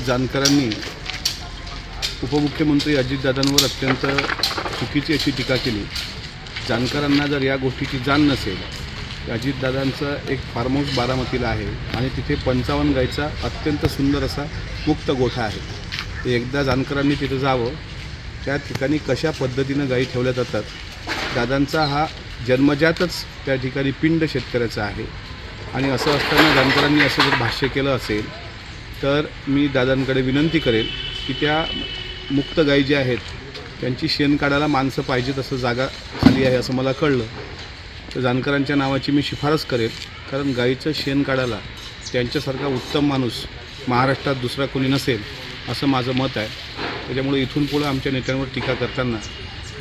जानकरांनी उपमुख्यमंत्री अजितदादांवर अत्यंत चुकीची अशी टीका केली। जानकरांना जर या गोष्टीची जाण नसेल, अजितदादांचं एक फार्म हाऊस बारामतीला आहे आणि तिथे 55 गाईचा अत्यंत सुंदर असा मुक्त गोठा आहे। ते एकदा जानकरांनी तिथं जावं, त्या ठिकाणी कशा पद्धतीनं गायी ठेवल्या जातात। दादांचा हा जन्मजातच त्या ठिकाणी पिंड शेतकऱ्याचा आहे आणि असं असताना जानकरांनी असं जर भाष्य केलं असेल तर मी दादांकडे विनंती करेल की त्या मुक्त गायी ज्या आहेत त्यांची शेण काढायला माणसं पाहिजेत, असं जागा खाली आहे असं मला कळलं। तर जानकरांच्या नावाची मी शिफारस करेल, कारण गाईचं शेण काढायला त्यांच्यासारखा उत्तम माणूस महाराष्ट्रात दुसरा कोणी नसेल असं माझं मत आहे। त्याच्यामुळे इथून पुढे आमच्या नेत्यांवर टीका करताना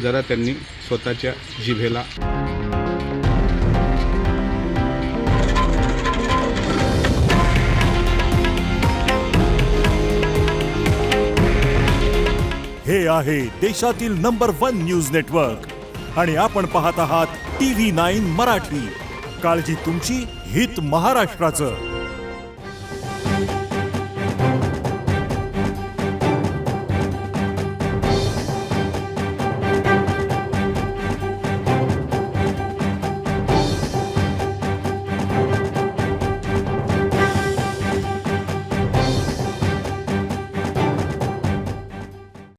जरा त्यांनी स्वतःच्या जिभेला हे आहे देशातील नंबर 1 न्यूज नेटवर्क आणि आपण पाहत आहात TV9 मराठी। काळजी तुमची, हित महाराष्ट्राचं।